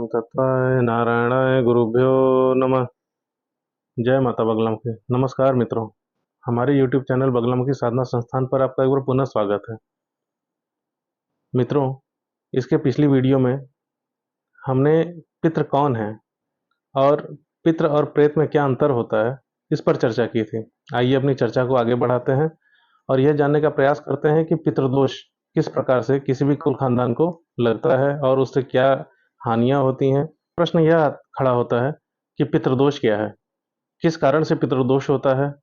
तत्वाय नारायणाय गुरुभ्यो नमः। जय माता बगलामुखी। नमस्कार मित्रों, हमारे YouTube चैनल बगलामुखी साधना संस्थान पर आपका एक बार पुनः स्वागत है। मित्रों, इसके पिछली वीडियो में हमने पितृ कौन है और पितृ और प्रेत में क्या अंतर होता है, इस पर चर्चा की थी। आइए अपनी चर्चा को आगे बढ़ाते हैं और यह जानने का प्रयास करते हैं कि पितृदोष किस प्रकार से किसी भी कुल खानदान को लगता है और उससे क्या हानियां होती हैं। प्रश्न यह खड़ा होता है कि पितृदोष क्या है, किस कारण से पितृदोष होता है,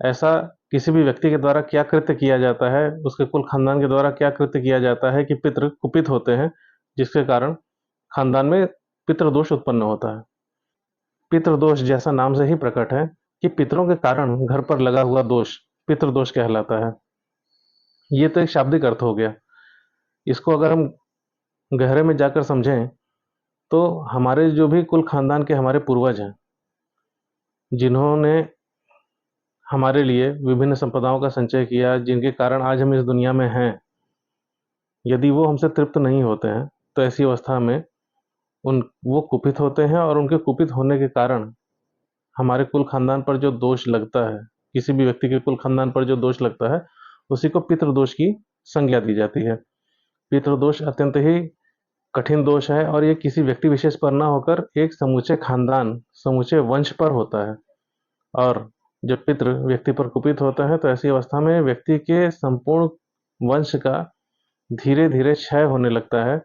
ऐसा किसी भी व्यक्ति के द्वारा क्या कृत्य किया जाता है, उसके कुल खानदान के द्वारा क्या कृत्य किया जाता है कि पितृ कुपित होते हैं, जिसके कारण खानदान में पितृदोष उत्पन्न होता है। पितृदोष जैसा नाम से ही प्रकट है कि पितरों के कारण घर पर लगा हुआ दोष पितृदोष कहलाता है। ये तो एक शाब्दिक अर्थ हो गया। इसको अगर हम गहरे में जाकर समझें तो हमारे जो भी कुल खानदान के हमारे पूर्वज हैं, जिन्होंने हमारे लिए विभिन्न संपदाओं का संचय किया, जिनके कारण आज हम इस दुनिया में हैं, यदि वो हमसे तृप्त नहीं होते हैं तो ऐसी अवस्था में उन वो कुपित होते हैं और उनके कुपित होने के कारण हमारे कुल खानदान पर जो दोष लगता है, किसी भी व्यक्ति के कुल खानदान पर जो दोष लगता है, उसी को पितृदोष की संज्ञा दी जाती है। पितृदोष अत्यंत ही कठिन दोष है और ये किसी व्यक्ति विशेष पर ना होकर एक समूचे खानदान, समूचे वंश पर होता है। और जब पितृ व्यक्ति पर कुपित होता है तो ऐसी अवस्था में व्यक्ति के संपूर्ण वंश का धीरे धीरे क्षय होने लगता है।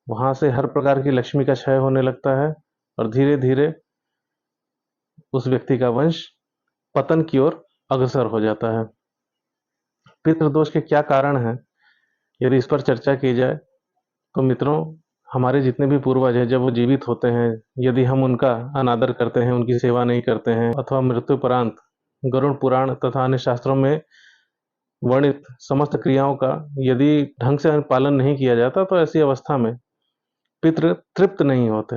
वहां से हर प्रकार की लक्ष्मी का क्षय होने लगता है और धीरे धीरे उस व्यक्ति का वंश पतन की ओर अग्रसर हो जाता है। पितृदोष के क्या कारण हैं, यदि इस पर चर्चा की जाए तो मित्रों, हमारे जितने भी पूर्वज हैं, जब वो जीवित होते हैं, यदि हम उनका अनादर करते हैं, उनकी सेवा नहीं करते हैं अथवा मृत्युपरांत गरुड़ पुराण तथा अन्य शास्त्रों में वर्णित समस्त क्रियाओं का यदि ढंग से पालन नहीं किया जाता तो ऐसी अवस्था में पितृ तृप्त नहीं होते।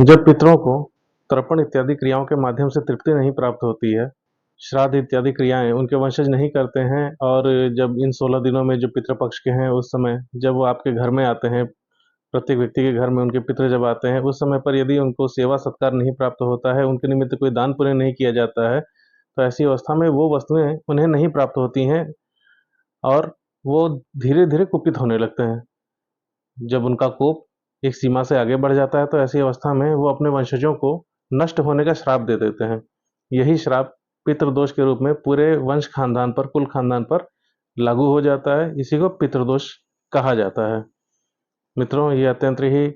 जब पितरों को तर्पण इत्यादि क्रियाओं के माध्यम से तृप्ति नहीं प्राप्त होती है, श्राद्ध इत्यादि क्रियाएं उनके वंशज नहीं करते हैं, और जब इन 16 दिनों में जो पितृपक्ष के हैं, उस समय जब वो आपके घर में आते हैं, प्रत्येक व्यक्ति के घर में उनके पितृ जब आते हैं, उस समय पर यदि उनको सेवा सत्कार नहीं प्राप्त होता है, उनके निमित्त कोई दान पुण्य नहीं किया जाता है, तो ऐसी अवस्था में वो वस्तुएं उन्हें नहीं प्राप्त होती हैं और वो धीरे धीरे कुपित होने लगते हैं। जब उनका कोप एक सीमा से आगे बढ़ जाता है तो ऐसी अवस्था में वो अपने वंशजों को नष्ट होने का श्राप दे देते हैं। यही श्राप पितृदोष के रूप में पूरे वंश खानदान पर, कुल खानदान पर लागू हो जाता है। इसी को पितृदोष कहा जाता है। मित्रों, ये अत्यंत ही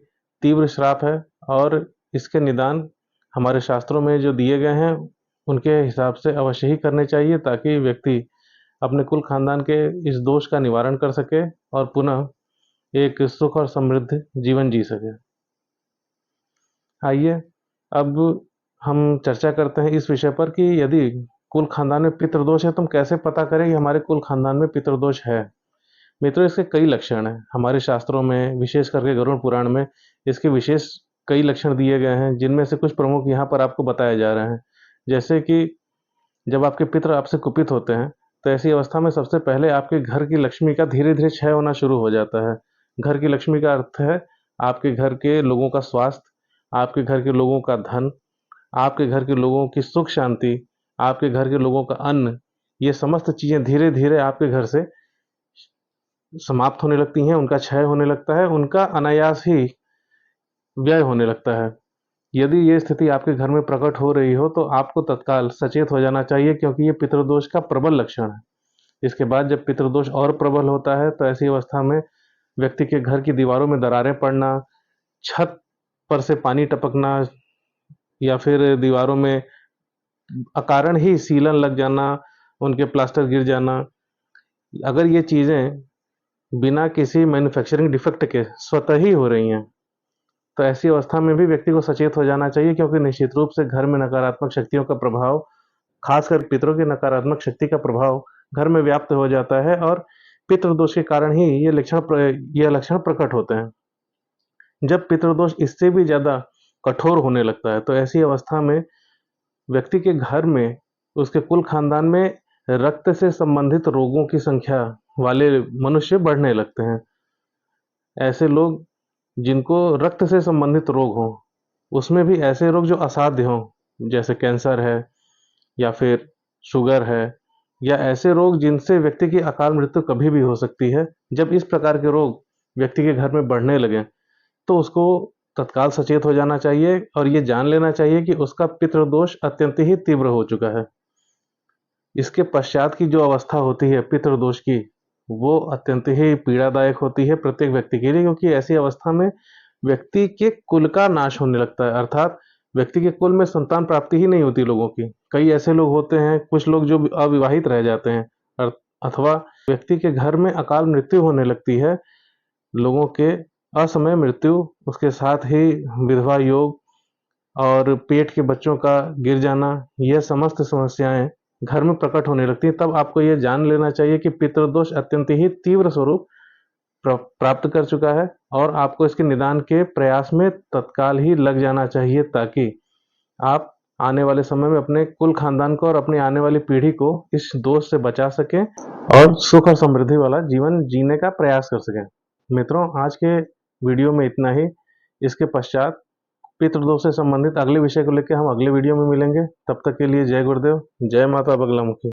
तीव्र श्राप है और इसके निदान हमारे शास्त्रों में जो दिए गए हैं उनके हिसाब से अवश्य ही करने चाहिए, ताकि व्यक्ति अपने कुल खानदान के इस दोष का निवारण कर सके और पुनः एक सुख और समृद्ध जीवन जी सके। आइए अब हम चर्चा करते हैं इस विषय पर कि यदि कुल खानदान में पितृदोष है तो हम कैसे पता करें कि हमारे कुल खानदान में पितृदोष है। मित्रों, इसके कई लक्षण हैं। हमारे शास्त्रों में, विशेष करके गरुड़ पुराण में, इसके विशेष कई लक्षण दिए गए हैं, जिनमें से कुछ प्रमुख यहाँ पर आपको बताए जा रहे हैं। जैसे कि जब आपके पितृ आपसे कुपित होते हैं तो ऐसी अवस्था में सबसे पहले आपके घर की लक्ष्मी का धीरे धीरे क्षय होना शुरू हो जाता है। घर की लक्ष्मी का अर्थ है आपके घर के लोगों का स्वास्थ्य, आपके घर के लोगों का धन, आपके घर के लोगों की सुख शांति, आपके घर के लोगों का अन्न, ये समस्त चीजें धीरे धीरे आपके घर से समाप्त होने लगती हैं, उनका क्षय होने लगता है, उनका अनायास ही व्यय होने लगता है। यदि ये स्थिति आपके घर में प्रकट हो रही हो तो आपको तत्काल सचेत हो जाना चाहिए, क्योंकि ये पितृदोष का प्रबल लक्षण है। इसके बाद जब पितृदोष और प्रबल होता है तो ऐसी अवस्था में व्यक्ति के घर की दीवारों में दरारें पड़ना, छत पर से पानी टपकना या फिर दीवारों में अकारण ही सीलन लग जाना, उनके प्लास्टर गिर जाना, अगर ये चीजें बिना किसी मैन्युफैक्चरिंग डिफेक्ट के स्वतः ही हो रही हैं तो ऐसी अवस्था में भी व्यक्ति को सचेत हो जाना चाहिए, क्योंकि निश्चित रूप से घर में नकारात्मक शक्तियों का प्रभाव, खासकर पितरों की नकारात्मक शक्ति का प्रभाव घर में व्याप्त हो जाता है और पितृदोष के कारण ही ये लक्षण प्रकट होते हैं। जब पितृदोष इससे भी ज्यादा कठोर होने लगता है तो ऐसी अवस्था में व्यक्ति के घर में, उसके कुल खानदान में रक्त से संबंधित रोगों की संख्या वाले मनुष्य बढ़ने लगते हैं। ऐसे लोग जिनको रक्त से संबंधित रोग हों, उसमें भी ऐसे रोग जो असाध्य हों, जैसे कैंसर है या फिर शुगर है, या ऐसे रोग जिनसे व्यक्ति की अकाल मृत्यु कभी भी हो सकती है। जब इस प्रकार के रोग व्यक्ति के घर में बढ़ने लगें, तो उसको तत्काल सचेत हो जाना चाहिए और ये जान लेना चाहिए कि उसका पितृदोष अत्यंत ही तीव्र हो चुका है। इसके पश्चात की जो अवस्था होती है पितृदोष की, वो अत्यंत ही पीड़ादायक होती है प्रत्येक व्यक्ति के लिए, क्योंकि ऐसी अवस्था में व्यक्ति के कुल का नाश होने लगता है, अर्थात व्यक्ति के कुल में संतान प्राप्ति ही नहीं होती लोगों की। कई ऐसे लोग होते हैं, कुछ लोग जो अविवाहित रह जाते हैं, अथवा व्यक्ति के घर में अकाल मृत्यु होने लगती है, लोगों के असमय मृत्यु, उसके साथ ही विधवा योग और पेट के बच्चों का गिर जाना, यह समस्त समस्याएं घर में प्रकट होने लगती हैं। तब आपको यह जान लेना चाहिए कि पितृदोष अत्यंत ही तीव्र स्वरूप प्राप्त कर चुका है और आपको इसके निदान के प्रयास में तत्काल ही लग जाना चाहिए, ताकि आप आने वाले समय में अपने कुल खानदान को और अपनी आने वाली पीढ़ी को इस दोष से बचा सकें और सुख और समृद्धि वाला जीवन जीने का प्रयास कर सकें। मित्रों, आज के वीडियो में इतना ही। इसके पश्चात पितृदोष से संबंधित अगले विषय को लेकर हम अगले वीडियो में मिलेंगे। तब तक के लिए जय गुरुदेव, जय माता बगलामुखी।